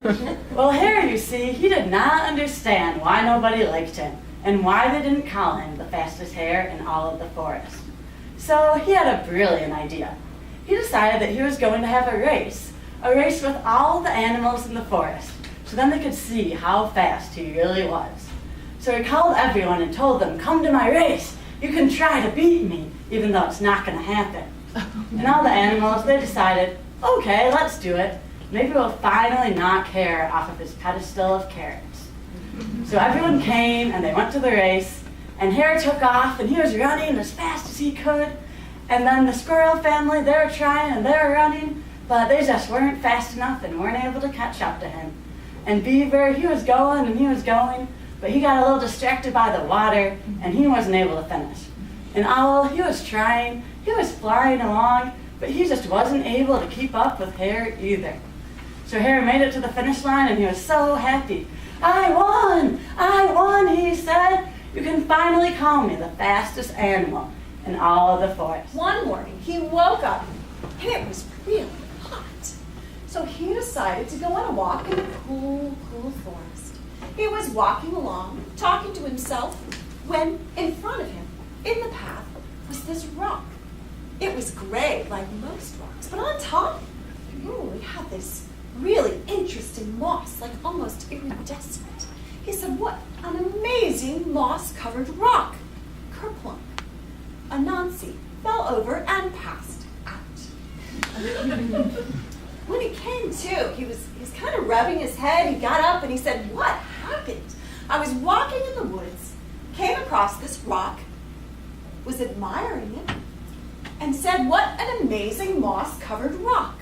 Well, Hare, you see, he did not understand why nobody liked him and why they didn't call him the fastest hare in all of the forest. So he had a brilliant idea. He decided that he was going to have a race with all the animals in the forest, so then they could see how fast he really was. So he called everyone and told them, "Come to my race. You can try to beat me, even though it's not going to happen." And all the animals, they decided, okay, let's do it. Maybe we'll finally knock Hare off of his pedestal of carrots. So everyone came and they went to the race, and Hare took off and he was running as fast as he could. And then the squirrel family, they were trying and they were running, but they just weren't fast enough and weren't able to catch up to him. And Beaver, he was going and he was going, but he got a little distracted by the water and he wasn't able to finish. And Owl, he was trying, he was flying along, but he just wasn't able to keep up with Hare either. So Hare made it to the finish line and he was so happy. I won, he said. You can finally call me the fastest animal in all of the forest. One morning, he woke up and it was really hot. So he decided to go on a walk in the cool, cool forest. He was walking along, talking to himself, when in front of him, in the path, was this rock. It was gray, like most rocks, but on top, it had this really interesting moss, like almost iridescent. He said, "What an amazing moss-covered rock!" Kerplunk. Anansi fell over and passed out. When he came to, he was kind of rubbing his head. He got up and he said, "What happened? I was walking in the woods, came across this rock, was admiring it, and said, 'What an amazing moss-covered rock!'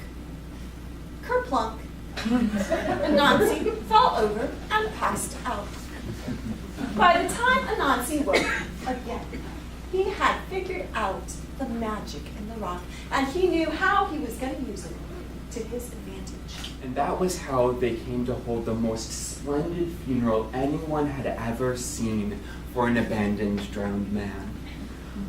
Kerplunk. Anansi fell over and passed out. By the time Anansi woke again, he had figured out the magic in the rock, and he knew how he was going to use it to his advantage. And that was how they came to hold the most splendid funeral anyone had ever seen for an abandoned, drowned man.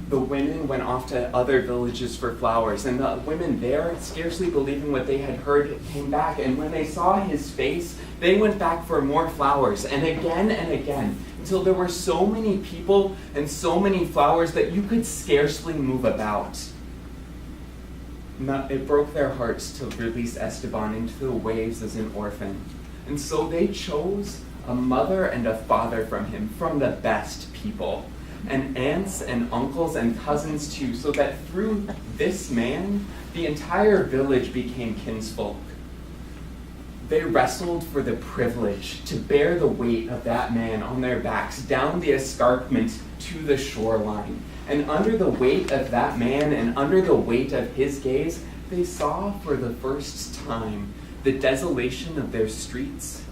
The women went off to other villages for flowers, and the women there, scarcely believing what they had heard, came back, and when they saw his face, they went back for more flowers, and again, until there were so many people and so many flowers that you could scarcely move about. It broke their hearts to release Esteban into the waves as an orphan, and so they chose a mother and a father from him, from the best people, and aunts and uncles and cousins too, so that through this man, the entire village became kinsfolk. They wrestled for the privilege to bear the weight of that man on their backs down the escarpment to the shoreline. And under the weight of that man and under the weight of his gaze, they saw for the first time the desolation of their streets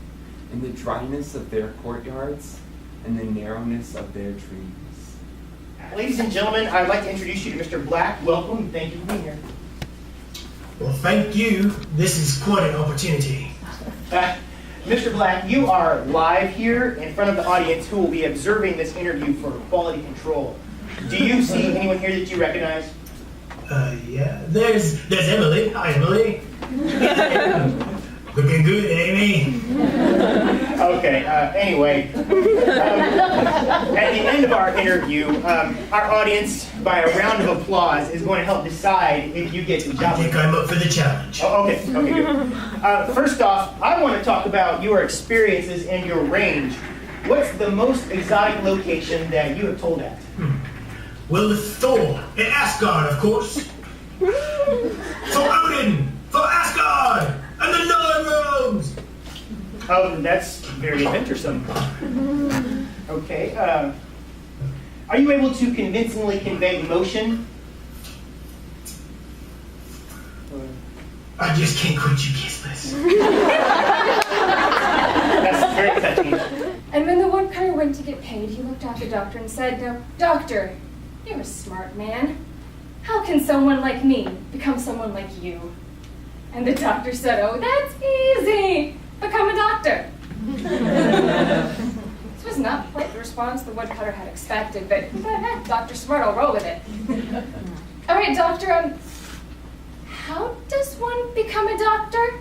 and the dryness of their courtyards and the narrowness of their dreams. Ladies and gentlemen, I'd like to introduce you to Mr. Black. Welcome. Thank you for being here. Well, thank you. This is quite an opportunity. Mr. Black, you are live here in front of the audience who will be observing this interview for quality control. Do you see anyone here that you recognize? Yeah. There's Emily. Hi, Emily. Looking good, Amy. Okay, anyway, at the end of our interview, our audience, by a round of applause, is going to help decide if you get the job. I think I'm up for the challenge. Oh, okay, good. First off, I want to talk about your experiences and your range. What's the most exotic location that you have told at? Well, the Thor in Asgard, of course. For Odin, for Asgard, and the Nine Realms. Oh, that's very adventuresome. Okay, are you able to convincingly convey emotion? I just can't quit you kissless. That's very touching. And when the woodcutter went to get paid, he looked at the doctor and said, "Now, doctor, you're a smart man. How can someone like me become someone like you?" And the doctor said, "Oh, that's easy. Become a doctor." This was not quite the response the woodcutter had expected, but he thought, Dr. Smart, I'll roll with it. All right, doctor, how does one become a doctor?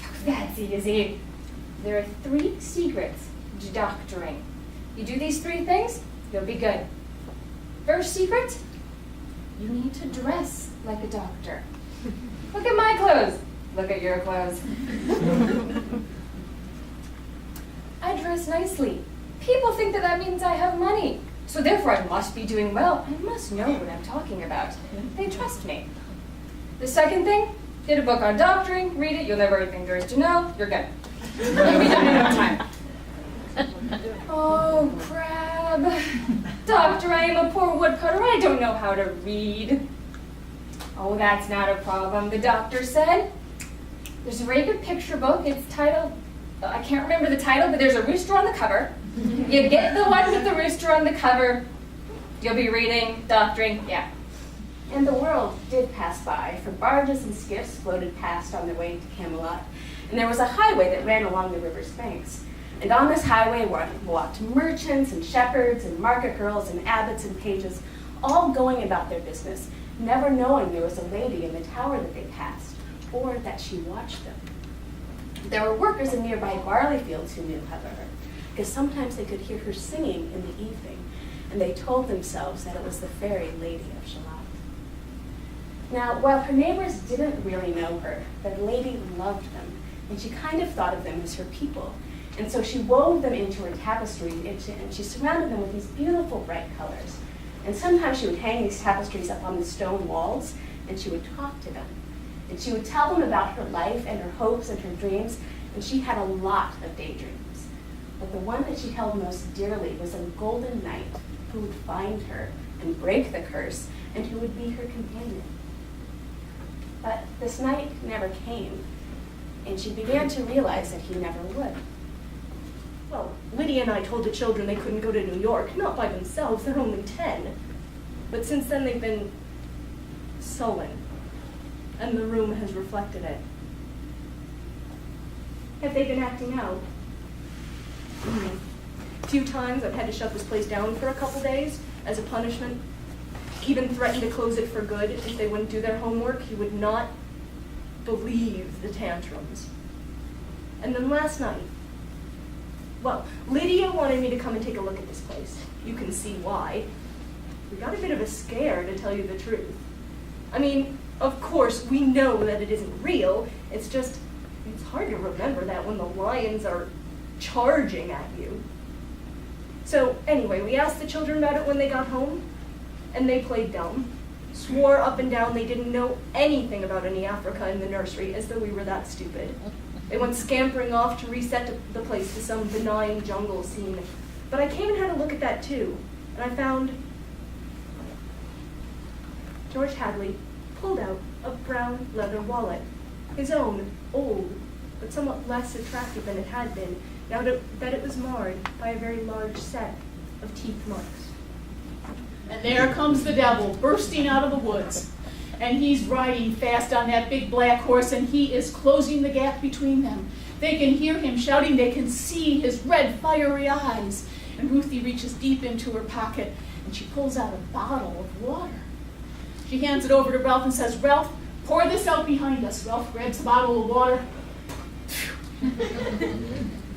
Oh, that's easy. There are 3 secrets to doctoring. You do these 3 things, you'll be good. First secret, you need to dress like a doctor. Look at my clothes. Look at your clothes. I dress nicely. People think that means I have money. So therefore I must be doing well. I must know what I'm talking about. They trust me. The second thing, get a book on doctoring, read it, you'll know everything there is to know, you're good. You'll be done in no time. Oh, crab. Doctor, I am a poor woodcutter. I don't know how to read. Oh, that's not a problem, the doctor said. There's a very good picture book. It's titled, I can't remember the title, but there's a rooster on the cover. You get the one with the rooster on the cover. You'll be reading, doctoring, yeah. And the world did pass by, for barges and skiffs floated past on their way to Camelot. And there was a highway that ran along the river's banks. And on this highway walked merchants and shepherds and market girls and abbots and pages, all going about their business, never knowing there was a lady in the tower that they passed, or that she watched them. There were workers in nearby barley fields who knew, however, because sometimes they could hear her singing in the evening, and they told themselves that it was the fairy lady of Shalott. Now, while her neighbors didn't really know her, the lady loved them, and she kind of thought of them as her people. And so she wove them into her tapestry, and she surrounded them with these beautiful bright colors. And sometimes she would hang these tapestries up on the stone walls, and she would talk to them. And she would tell them about her life and her hopes and her dreams, and she had a lot of daydreams. But the one that she held most dearly was a golden knight who would find her and break the curse, and who would be her companion. But this knight never came, and she began to realize that he never would. Well, Lydia and I told the children they couldn't go to New York, not by themselves, they're only 10. But since then they've been sullen, and the room has reflected it. Have they been acting out? A few times I've had to shut this place down for a couple days as a punishment. Even threatened to close it for good if they wouldn't do their homework. He would not believe the tantrums. And then last night, well, Lydia wanted me to come and take a look at this place. You can see why. We got a bit of a scare, to tell you the truth. I mean, of course, we know that it isn't real. It's just, it's hard to remember that when the lions are charging at you. So anyway, we asked the children about it when they got home, and they played dumb. Swore up and down they didn't know anything about any Africa in the nursery, as though we were that stupid. They went scampering off to reset the place to some benign jungle scene. But I came and had a look at that too, and I found George Hadley pulled out a brown leather wallet, his own, old, but somewhat less attractive than it had been, now that it was marred by a very large set of teeth marks. And there comes the devil bursting out of the woods. And he's riding fast on that big black horse, and he is closing the gap between them. They can hear him shouting, they can see his red, fiery eyes. And Ruthie reaches deep into her pocket, and she pulls out a bottle of water. She hands it over to Ralph and says, "Ralph, pour this out behind us." Ralph grabs the bottle of water,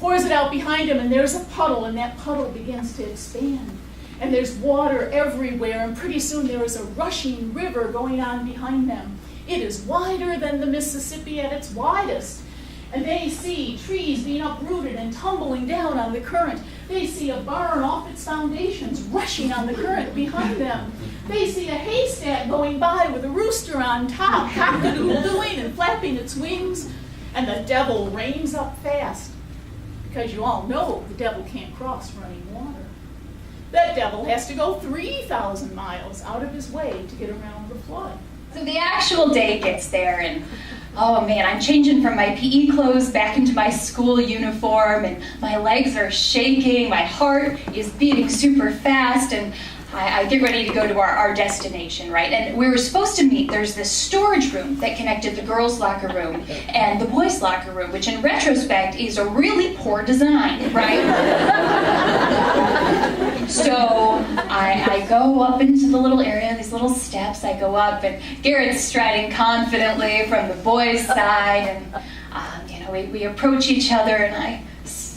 pours it out behind him, and there's a puddle, and that puddle begins to expand. And there's water everywhere, and pretty soon there is a rushing river going on behind them. It is wider than the Mississippi at its widest. And they see trees being uprooted and tumbling down on the current. They see a barn off its foundations rushing on the current behind them. They see a haystack going by with a rooster on top, cock-a-doodle-dooing and flapping its wings. And the devil reins up fast, because you all know the devil can't cross running water. That devil has to go 3,000 miles out of his way to get around the flood. So the actual day gets there, and oh man, I'm changing from my PE clothes back into my school uniform, and my legs are shaking, my heart is beating super fast, and I get ready to go to our destination, right? And we were supposed to meet, there's this storage room that connected the girls' locker room and the boys' locker room, which in retrospect is a really poor design, right? So I go up into the little area, these little steps, I go up, and Garrett's striding confidently from the boys' side, and we approach each other, and I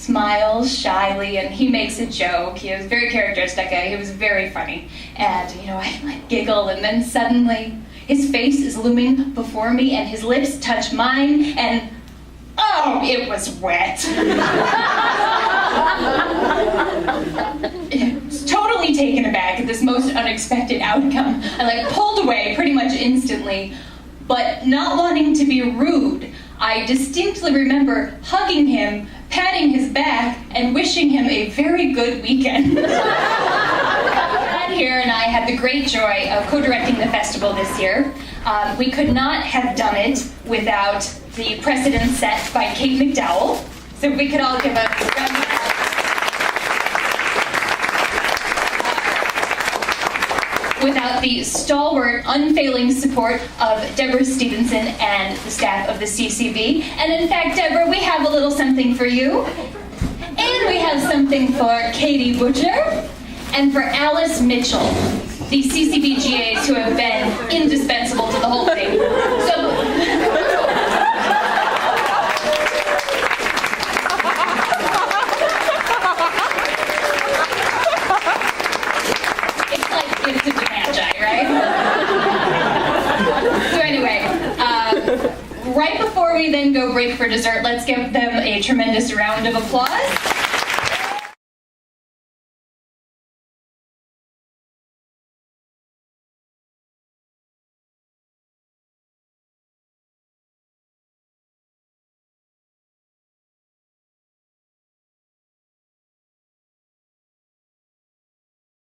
smiles shyly and he makes a joke. He was very characteristic. He was very funny. And, I giggle, and then suddenly his face is looming before me and his lips touch mine, and oh, it was wet. I was totally taken aback at this most unexpected outcome. I pulled away pretty much instantly, but not wanting to be rude, I distinctly remember hugging him, patting his back, and wishing him a very good weekend. Dad here and I had the great joy of co-directing the festival this year. We could not have done it without the precedent set by Kate McDowell, so we could all give a round of applause. Without the stalwart, unfailing support of Deborah Stevenson and the staff of the CCB. And in fact, Deborah, we have a little something for you. And we have something for Katie Butcher and for Alice Mitchell, the CCBGAs who have been indispensable to the whole thing. It's like gifts of the Magi, right? So anyway, right before we then go break for dessert, let's give them a tremendous round of applause.